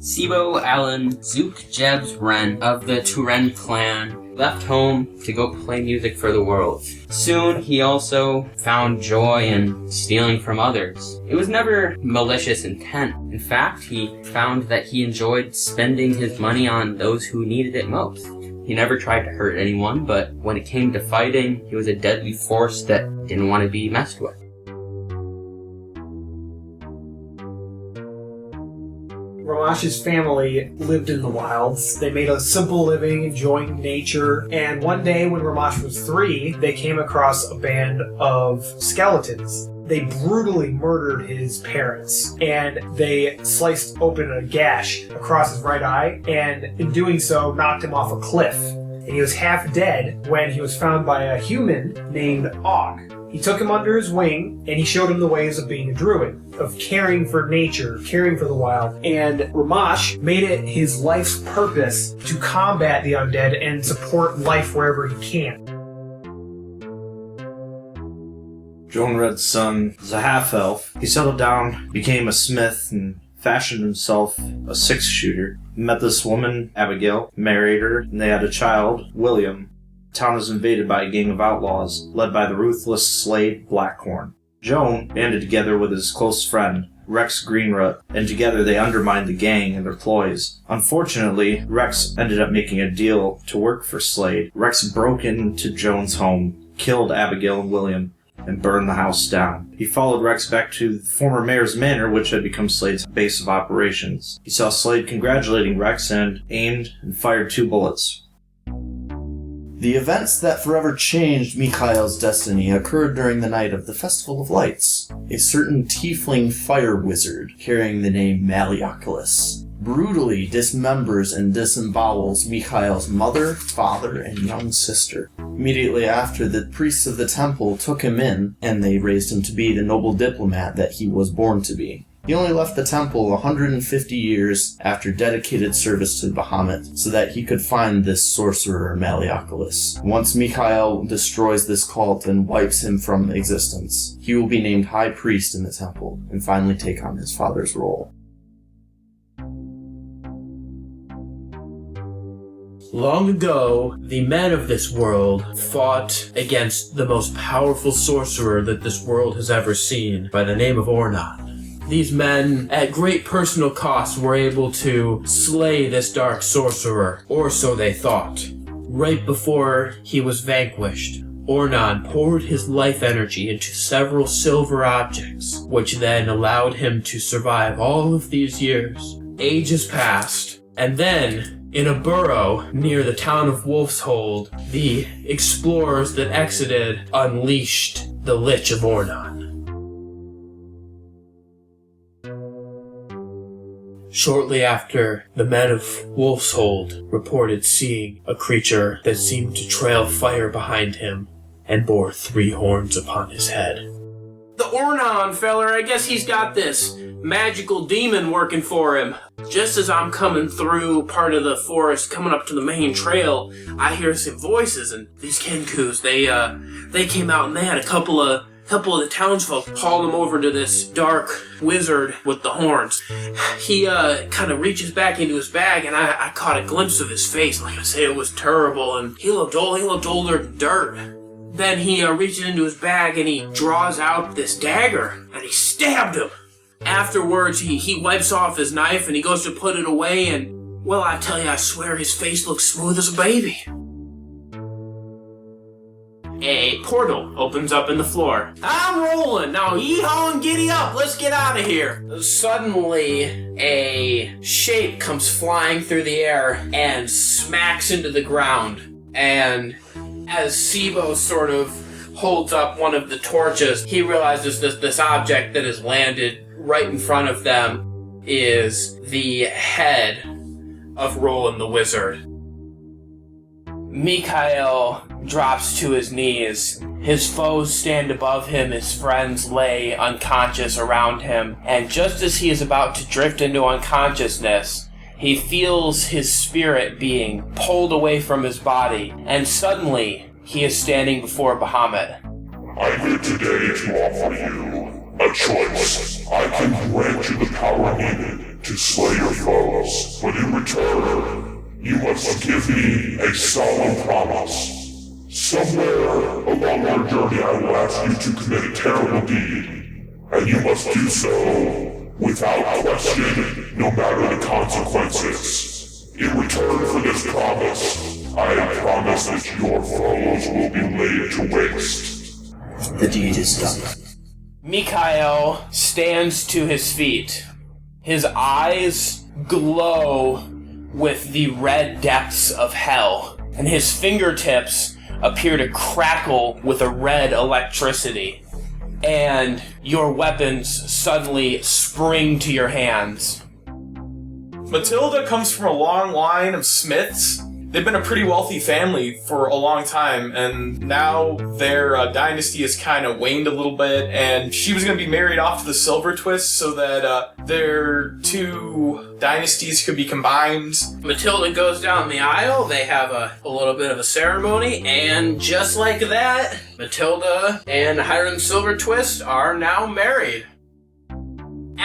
Sibo Alan Zook Jebs Wren of the Turen clan left home to go play music for the world. Soon, he also found joy in stealing from others. It was never malicious intent. In fact, he found that he enjoyed spending his money on those who needed it most. He never tried to hurt anyone, but when it came to fighting, he was a deadly force that didn't want to be messed with. Ramash's family lived in the wilds. They made a simple living, enjoying nature, and one day when Ramash was 3, they came across a band of skeletons. They brutally murdered his parents, and they sliced open a gash across his right eye, and in doing so, knocked him off a cliff. And he was half dead when he was found by a human named Og. He took him under his wing, and he showed him the ways of being a druid, of caring for nature, caring for the wild. And Ramash made it his life's purpose to combat the undead and support life wherever he can. Joan Red's son is a half-elf. He settled down, became a smith, and fashioned himself a six-shooter. He met this woman, Abigail, married her, and they had a child, William. The town was invaded by a gang of outlaws, led by the ruthless Slade Blackhorn. Joan banded together with his close friend, Rex Greenroot, and together they undermined the gang and their ploys. Unfortunately, Rex ended up making a deal to work for Slade. Rex broke into Joan's home, killed Abigail and William, and burned the house down. He followed Rex back to the former mayor's manor, which had become Slade's base of operations. He saw Slade congratulating Rex and aimed and fired 2 bullets. The events that forever changed Mikhail's destiny occurred during the night of the Festival of Lights. A certain tiefling fire wizard, carrying the name Malleoculus, brutally dismembers and disembowels Mikhail's mother, father, and young sister. Immediately after, the priests of the temple took him in, and they raised him to be the noble diplomat that he was born to be. He only left the temple 150 years after dedicated service to Bahamut, so that he could find this sorcerer Malleoculus. Once Mikhail destroys this cult and wipes him from existence, he will be named High Priest in the temple, and finally take on his father's role. Long ago, the men of this world fought against the most powerful sorcerer that this world has ever seen, by the name of Ornon. These men, at great personal cost, were able to slay this dark sorcerer, or so they thought. Right before he was vanquished, Ornon poured his life energy into several silver objects, which then allowed him to survive all of these years. Ages passed, and then, in a burrow near the town of Wolfshold, the explorers that exited unleashed the Lich of Ornon. Shortly after, the men of Wolfshold reported seeing a creature that seemed to trail fire behind him and bore 3 horns upon his head. The Ornon feller, I guess he's got this magical demon working for him. Just as I'm coming through part of the forest, coming up to the main trail, I hear some voices, and these Kenkus, they came out and they had a couple of the townsfolk haul him over to this dark wizard with the horns. He kind of reaches back into his bag, and I caught a glimpse of his face. Like I say, it was terrible, and he looked old. He looked older than dirt. Then he reaches into his bag, and he draws out this dagger, and he stabbed him. Afterwards, he wipes off his knife, and he goes to put it away, and, well, I tell you, I swear his face looks smooth as a baby. A portal opens up in the floor. I'm rolling! Now yeehaw and giddy up! Let's get out of here! Suddenly, a shape comes flying through the air and smacks into the ground. And as Sibo sort of holds up one of the torches, he realizes that this object that has landed right in front of them is the head of Roland the Wizard. Mikhail drops to his knees. His foes stand above him, his friends lay unconscious around him, and just as he is about to drift into unconsciousness, he feels his spirit being pulled away from his body, and suddenly he is standing before Bahamut. I'm here today to offer you a choice. I can grant you the power needed to slay your foes, but in return, you must give me a solemn promise. Somewhere along our journey, I will ask you to commit a terrible deed, and you must do so without question, no matter the consequences. In return for this promise, I promise that your foes will be laid to waste. The deed is done. Mikhail stands to his feet. His eyes glow with the red depths of hell, and his fingertips appear to crackle with a red electricity. And your weapons suddenly spring to your hands. Matilda comes from a long line of smiths. They've been a pretty wealthy family for a long time, and now their dynasty has kind of waned a little bit, and she was going to be married off to the Silver Twist so that their two dynasties could be combined. Matilda goes down the aisle, they have a little bit of a ceremony, and just like that, Matilda and Hiram Silvertwist are now married.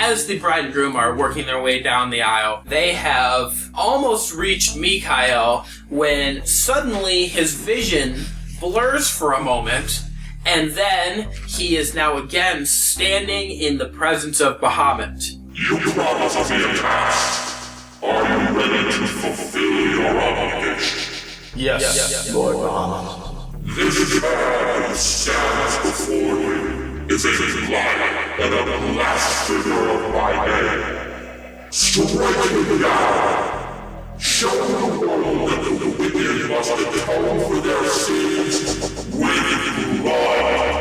As the bride and groom are working their way down the aisle, they have almost reached Mikhail when suddenly his vision blurs for a moment, and then he is now again standing in the presence of Bahamut. You promised me a task. Are you ready to fulfill your obligation? Yes. Lord Bahamut. This man that stands before you is a liar and a blasphemer of my name. Strike him down. Show the world that the wicked must atone for their sins with blood.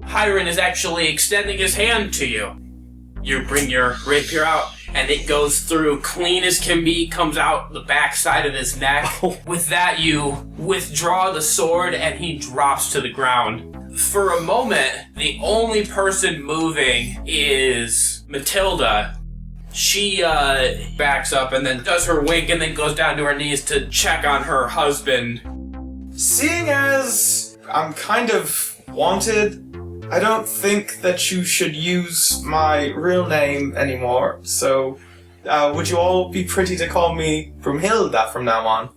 Hiram is actually extending his hand to you. You bring your rapier out, and it goes through clean as can be, comes out the backside of his neck. With that, you withdraw the sword, and he drops to the ground. For a moment, the only person moving is Matilda. She backs up and then does her wink and then goes down to her knees to check on her husband. Seeing as I'm kind of wanted, I don't think that you should use my real name anymore, so would you all be pretty to call me Brumhilda from now on?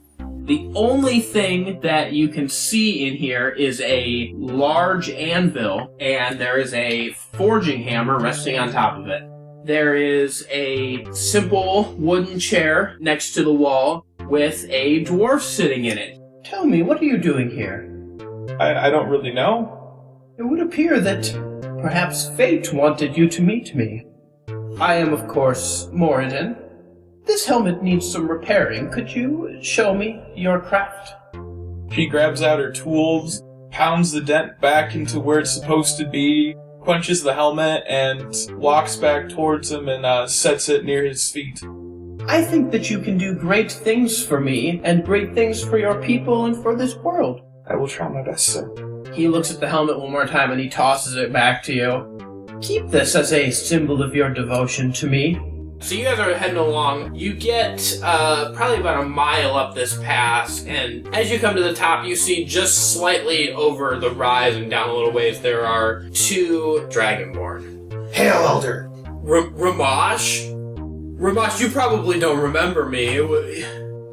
The only thing that you can see in here is a large anvil, and there is a forging hammer resting on top of it. There is a simple wooden chair next to the wall with a dwarf sitting in it. Tell me, what are you doing here? I don't really know. It would appear that perhaps fate wanted you to meet me. I am, of course, Moradin. This helmet needs some repairing. Could you show me your craft? She grabs out her tools, pounds the dent back into where it's supposed to be, punches the helmet, and walks back towards him and sets it near his feet. I think that you can do great things for me, and great things for your people and for this world. I will try my best, sir. He looks at the helmet one more time and he tosses it back to you. Keep this as a symbol of your devotion to me. So you guys are heading along. You get probably about a mile up this pass, and as you come to the top, you see just slightly over the rise and down a little ways, there are two Dragonborn. Hail, Elder! Ramash? Ramash, you probably don't remember me.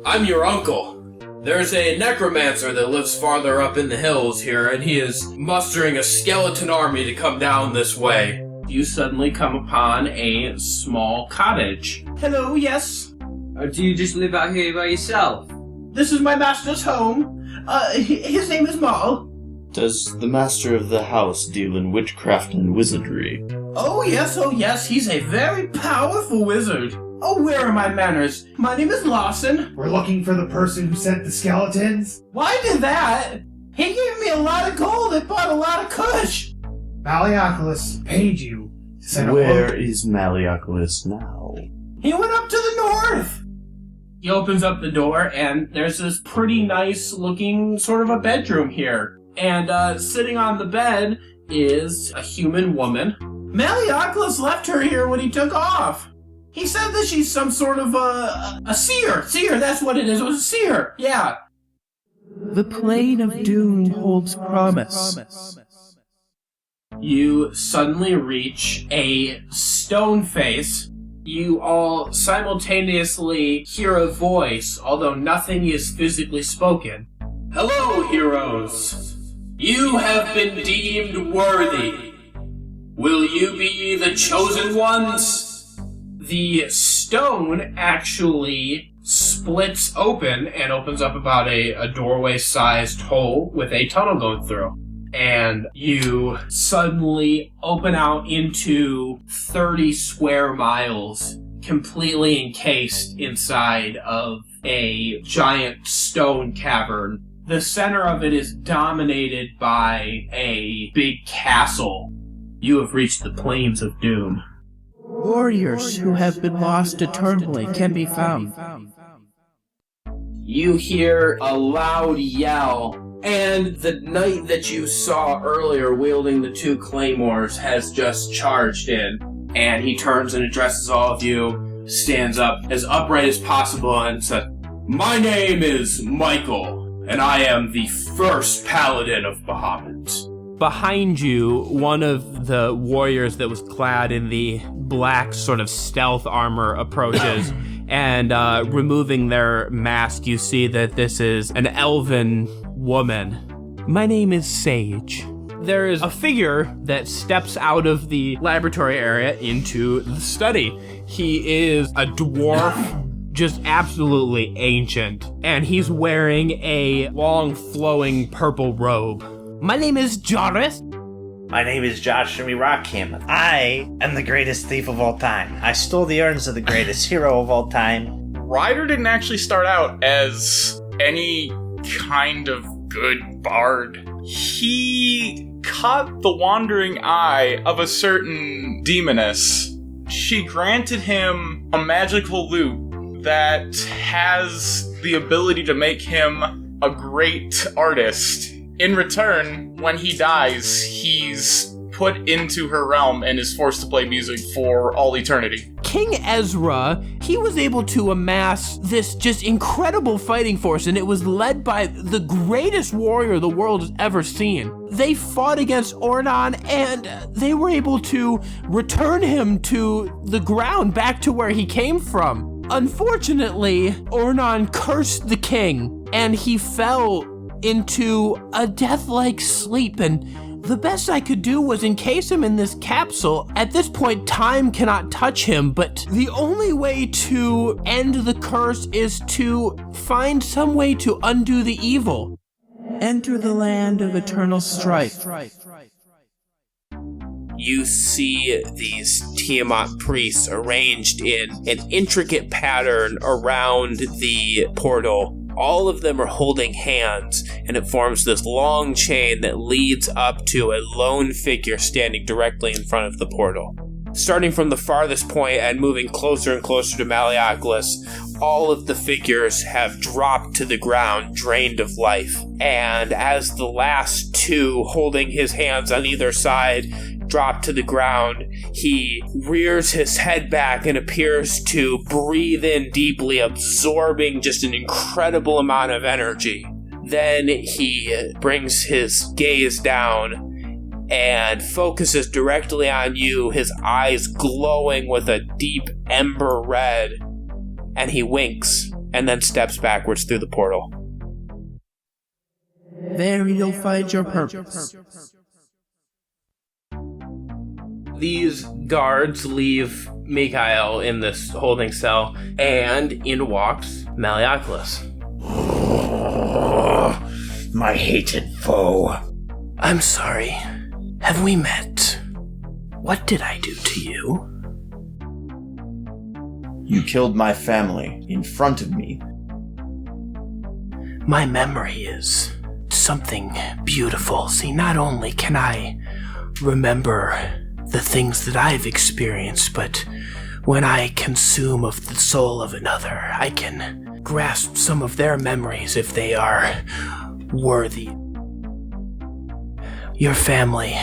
I'm your uncle. There's a necromancer that lives farther up in the hills here, and he is mustering a skeleton army to come down this way. You suddenly come upon a small cottage. Hello, yes? Or do you just live out here by yourself? This is my master's home. His name is Mal. Does the master of the house deal in witchcraft and wizardry? Oh yes, he's a very powerful wizard. Oh, where are my manners? My name is Lawson. We're looking for the person who sent the skeletons. Why did that? He gave me a lot of gold and bought a lot of kush. Malleoculus paid you to send a Where is Malleoculus now? He went up to the north. He opens up the door, and there's this pretty nice looking sort of a bedroom here. And sitting on the bed is a human woman. Malleoculus left her here when he took off. He said that she's some sort of a seer. Seer, that's what it is. It was a seer. Yeah. The plane of doom holds promise. You suddenly reach a stone face You all simultaneously hear a voice, although nothing is physically spoken. Hello, heroes. You have been deemed worthy. Will you be the chosen ones? The stone actually splits open and opens up about a doorway-sized hole with a tunnel going through. And you suddenly open out into 30 square miles, completely encased inside of a giant stone cavern. The center of it is dominated by a big castle. You have reached the plains of doom. Warriors who have been lost eternally can be found. You hear a loud yell, and the knight that you saw earlier wielding the 2 claymores has just charged in. And he turns and addresses all of you, stands up as upright as possible, and says, "My name is Michael, and I am the first paladin of Bahamut." Behind you, one of the warriors that was clad in the black sort of stealth armor approaches, and removing their mask, you see that this is an elven woman. My name is Sage. There is a figure that steps out of the laboratory area into the study. He is a dwarf, just absolutely ancient, and he's wearing a long flowing purple robe. My name is Joris. My name is Josh, and we rock him. I am the greatest thief of all time. I stole the urns of the greatest hero of all time. Ryder didn't actually start out as any kind of good bard. He caught the wandering eye of a certain demoness. She granted him a magical lute that has the ability to make him a great artist. In return, when he dies, he's put into her realm and is forced to play music for all eternity. King Ezra, he was able to amass this just incredible fighting force, and it was led by the greatest warrior the world has ever seen. They fought against Ornon, and they were able to return him to the ground, back to where he came from. Unfortunately, Ornon cursed the king, and he fell into a death-like sleep, and the best I could do was encase him in this capsule. At this point, time cannot touch him, but the only way to end the curse is to find some way to undo the evil. Enter the land of eternal strife. You see these Tiamat priests arranged in an intricate pattern around the portal. All of them are holding hands, and it forms this long chain that leads up to a lone figure standing directly in front of the portal. Starting from the farthest point and moving closer and closer to Malleopolis, all of the figures have dropped to the ground, drained of life. And as the last 2, holding his hands on either side, drop to the ground, he rears his head back and appears to breathe in deeply, absorbing just an incredible amount of energy. Then he brings his gaze down and focuses directly on you, his eyes glowing with a deep ember red, and he winks and then steps backwards through the portal. There you'll find your purpose. These guards leave Mikhail in this holding cell, and in walks Malleopolis. My hated foe. I'm sorry. Have we met? What did I do to you? You killed my family in front of me. My memory is something beautiful. See, not only can I remember the things that I've experienced, but when I consume of the soul of another, I can grasp some of their memories if they are worthy. Your family,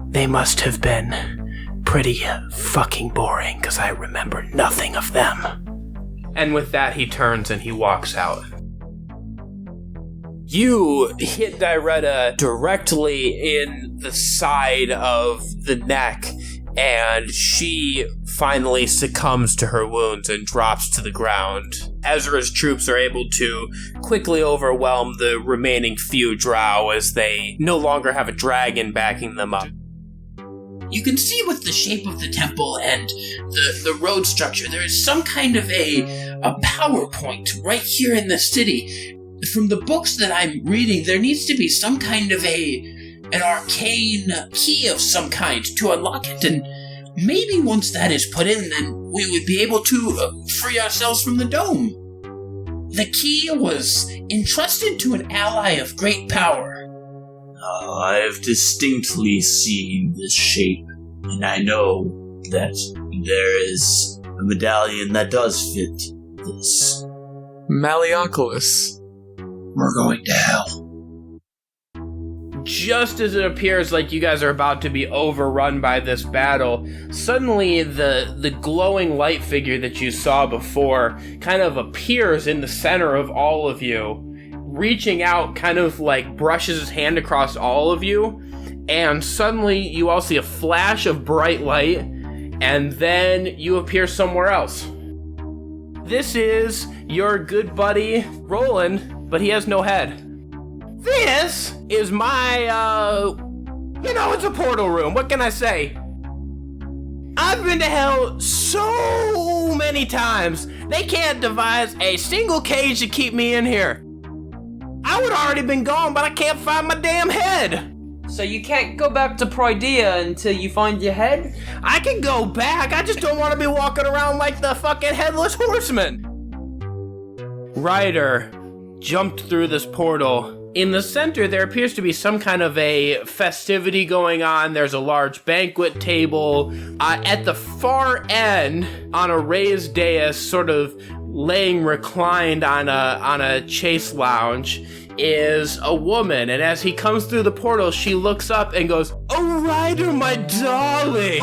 they must have been pretty fucking boring, because I remember nothing of them. And with that, he turns and he walks out. You hit Diretta directly in the side of the neck, and she finally succumbs to her wounds and drops to the ground. Ezra's troops are able to quickly overwhelm the remaining few drow as they no longer have a dragon backing them up. You can see with the shape of the temple and the road structure, there is some kind of a power point right here in the city. From the books that I'm reading, there needs to be some kind of an arcane key of some kind to unlock it, and maybe once that is put in, then we would be able to free ourselves from the dome. The key was entrusted to an ally of great power. I've distinctly seen this shape, and I know that there is a medallion that does fit this. Malleoculus. We're going to hell. Just as it appears like you guys are about to be overrun by this battle, suddenly the glowing light figure that you saw before kind of appears in the center of all of you, reaching out, kind of like brushes his hand across all of you, and suddenly you all see a flash of bright light, and then you appear somewhere else. This is your good buddy, Roland, but he has no head. This is my, it's a portal room. What can I say? I've been to hell so many times, they can't devise a single cage to keep me in here. I would already been gone, but I can't find my damn head. So you can't go back to Proidea until you find your head? I can go back, I just don't want to be walking around like the fucking headless horseman. Ryder jumped through this portal. In the center, there appears to be some kind of a festivity going on. There's a large banquet table. At the far end, on a raised dais, sort of laying reclined on a chase lounge, is a woman, and as he comes through the portal, she looks up and goes, "Oh, Ryder, my darling!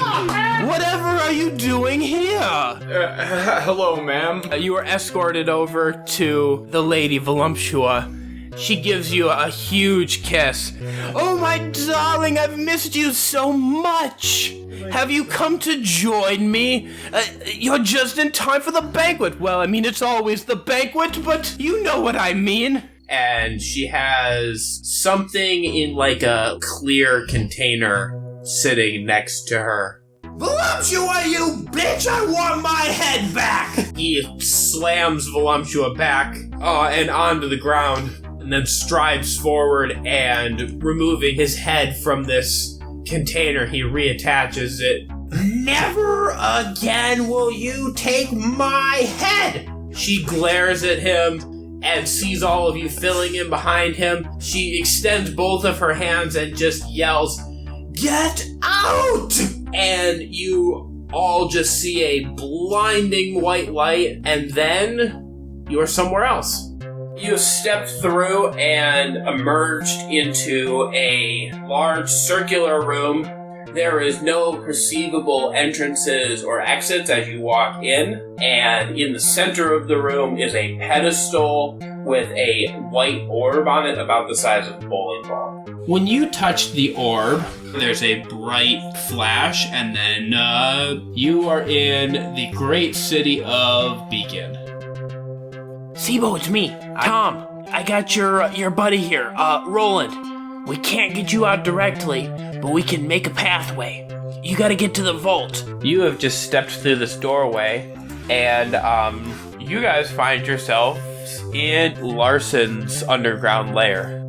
Whatever are you doing here?" Hello, ma'am. You are escorted over to the Lady Voluptua. She gives you a huge kiss. "Oh, my darling, I've missed you so much. Have you come to join me? You're just in time for the banquet." "Well, I mean, it's always the banquet, but you know what I mean." And she has something in like a clear container sitting next to her. "Voluptua, you bitch! I want my head back!" He slams Voluptua back and onto the ground, and then strides forward and, removing his head from this container, he reattaches it. "Never again will you take my head!" She glares at him and sees all of you filling in behind him. She extends both of her hands and just yells, "Get out!" And you all just see a blinding white light, and then you are somewhere else. You stepped through and emerged into a large circular room. There is no perceivable entrances or exits as you walk in, and in the center of the room is a pedestal with a white orb on it about the size of a bowling ball. When you touch the orb, there's a bright flash, and then you are in the great city of Beacon. "Sibo, it's me, Tom. I got your buddy here, Roland. We can't get you out directly, but we can make a pathway. You gotta get to the vault." You have just stepped through this doorway, and you guys find yourselves in Larson's underground lair.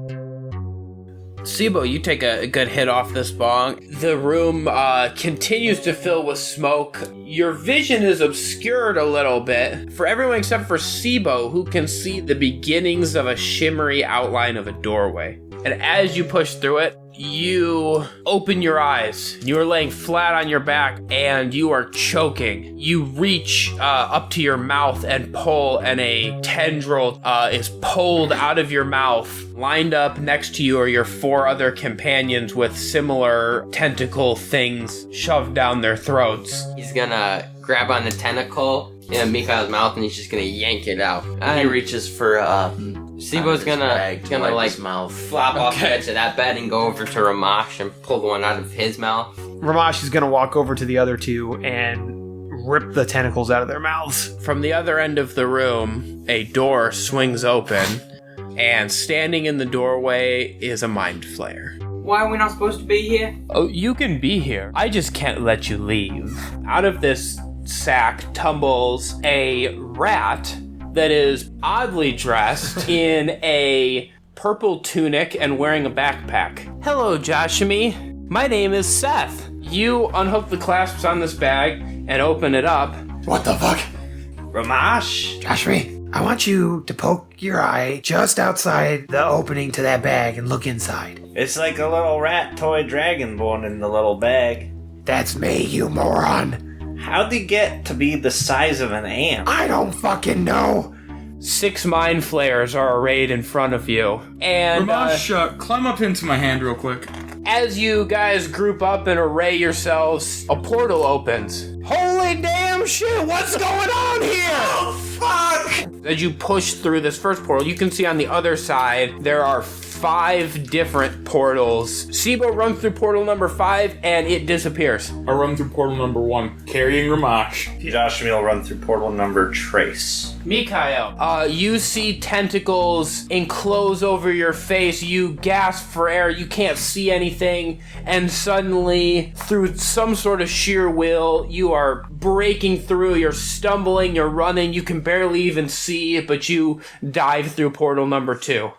Sibo, you take a good hit off this bong. The room continues to fill with smoke. Your vision is obscured a little bit for everyone except for Sibo, who can see the beginnings of a shimmery outline of a doorway. And as you push through it, you open your eyes. You are laying flat on your back, and you are choking. You reach up to your mouth and pull, and a tendril is pulled out of your mouth. Lined up next to you are your 4 other companions with similar tentacle things shoved down their throats. He's gonna grab on the tentacle in Mikhail's mouth, and he's just gonna yank it out. He reaches for Sibo's gonna like his mouth. flop off the edge of that bed and go over to Ramash and pull the one out of his mouth. Ramash is going to walk over to the other two and rip the tentacles out of their mouths. From the other end of the room, a door swings open, and standing in the doorway is a mind flayer. Why are we not supposed to be here? Oh, you can be here. I just can't let you leave. Out of this sack tumbles a rat that is oddly dressed in a purple tunic and wearing a backpack. Hello, Joshimi. My name is Seth. You unhook the clasps on this bag and open it up. What the fuck? Ramash? Joshua, I want you to poke your eye just outside the opening to that bag and look inside. It's like a little rat toy dragonborn in the little bag. That's me, you moron. How'd he get to be the size of an ant? I don't fucking know. 6 mind flayers are arrayed in front of you. And Ramash, climb up into my hand real quick. as you guys group up and array yourselves, a portal opens. Holy damn shit, what's going on here? Oh, fuck! As you push through this first portal, you can see on the other side, there are 5 different portals. Sibo runs through portal number 5, and it disappears. I run through portal number 1, carrying Ramash. Joshua will run through portal number Trace. Mikhail, you see tentacles enclose over your face. You gasp for air. You can't see anything. And suddenly, through some sort of sheer will, you are breaking through. You're stumbling. You're running. You can barely even see, but you dive through portal number 2.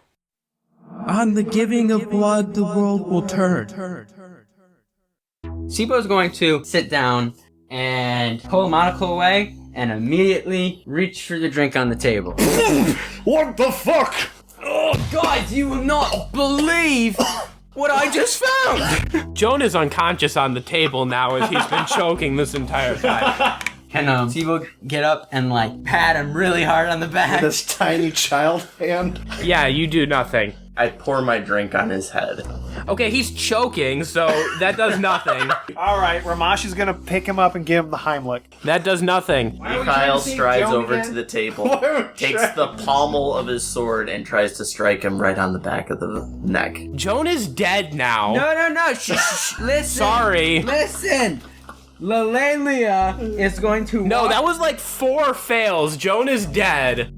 On the giving of blood, the world will turn. Sibo's going to sit down and pull the monocle away and immediately reach for the drink on the table. What the fuck? Oh, guys, you will not believe what I just found! Joan is unconscious on the table now as he's been choking this entire time. Can Sibo get up and like pat him really hard on the back? This tiny child hand. Yeah, you do nothing. I pour my drink on his head. Okay, he's choking, so that does nothing. All right, Ramash is gonna pick him up and give him the Heimlich. That does nothing. Mikhail strides over to the table, takes the pommel of his sword, and tries to strike him right on the back of the neck. Joan is dead now. No. Shh. Listen. Sorry. Listen. Lalelia is going to No, that was like 4 fails. Joan is dead.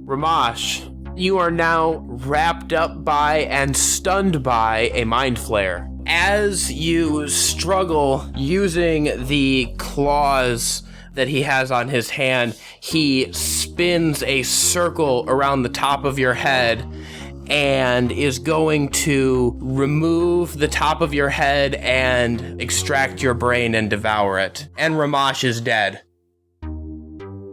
Ramash, you are now wrapped up by and stunned by a mind flare. As you struggle using the claws that he has on his hand, he spins a circle around the top of your head and is going to remove the top of your head and extract your brain and devour it. And Ramash is dead.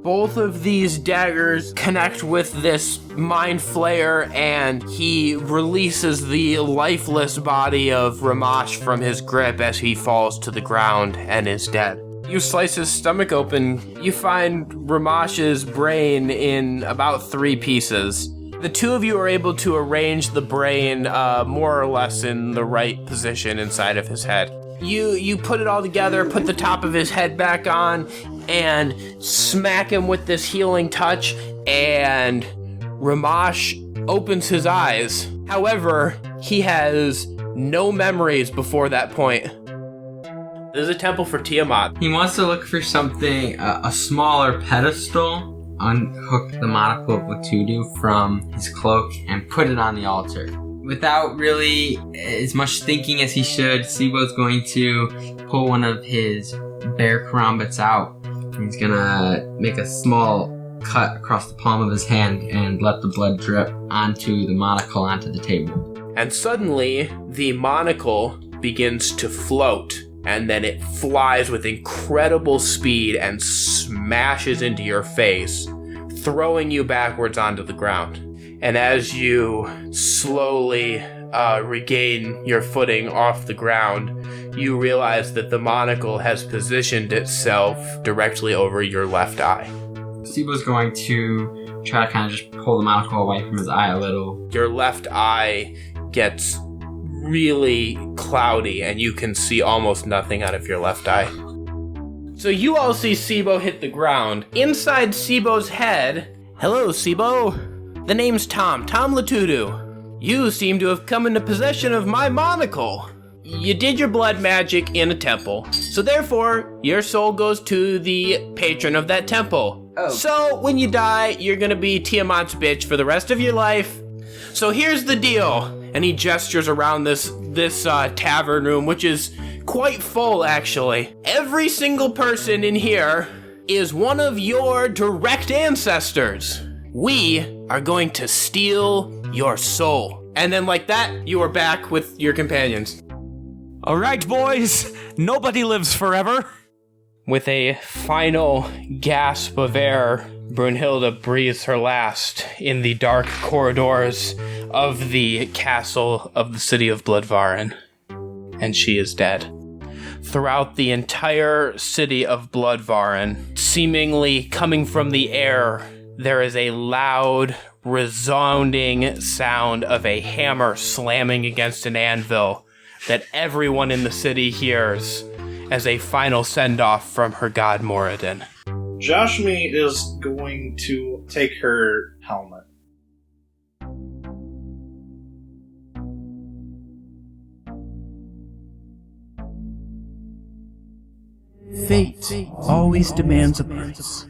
Both of these daggers connect with this mind flayer, and he releases the lifeless body of Ramash from his grip as he falls to the ground and is dead. You slice his stomach open, you find Ramash's brain in about 3 pieces. The 2 of you are able to arrange the brain more or less in the right position inside of his head. You put it all together, put the top of his head back on, and smack him with this healing touch, and Ramash opens his eyes. However, he has no memories before that point. This is a temple for Tiamat. He wants to look for something, a smaller pedestal, unhook the monocle of Watudu from his cloak, and put it on the altar. Without really as much thinking as he should, Sibo's going to pull one of his bear karambits out. He's gonna make a small cut across the palm of his hand and let the blood drip onto the monocle onto the table. And suddenly, the monocle begins to float, and then it flies with incredible speed and smashes into your face, throwing you backwards onto the ground. And as you slowly regain your footing off the ground, you realize that the monocle has positioned itself directly over your left eye. Sibo's going to try to kind of just pull the monocle away from his eye a little. Your left eye gets really cloudy, and you can see almost nothing out of your left eye. So you all see Sibo hit the ground. Inside Sibo's head, hello, Sibo. The name's Tom Latudu. You seem to have come into possession of my monocle. You did your blood magic in a temple, so therefore, your soul goes to the patron of that temple. Oh. So, when you die, you're gonna be Tiamat's bitch for the rest of your life. So here's the deal, and he gestures around this tavern room, which is quite full, actually. Every single person in here is one of your direct ancestors. We are going to steal your soul. And then like that, you are back with your companions. All right, boys. Nobody lives forever. With a final gasp of air, Brunhilde breathes her last in the dark corridors of the castle of the city of Bloodvarin. And she is dead. Throughout the entire city of Bloodvarin, seemingly coming from the air, there is a loud, resounding sound of a hammer slamming against an anvil that everyone in the city hears as a final send-off from her god Moradin. Joshmi is going to take her helmet. Fate always demands a price.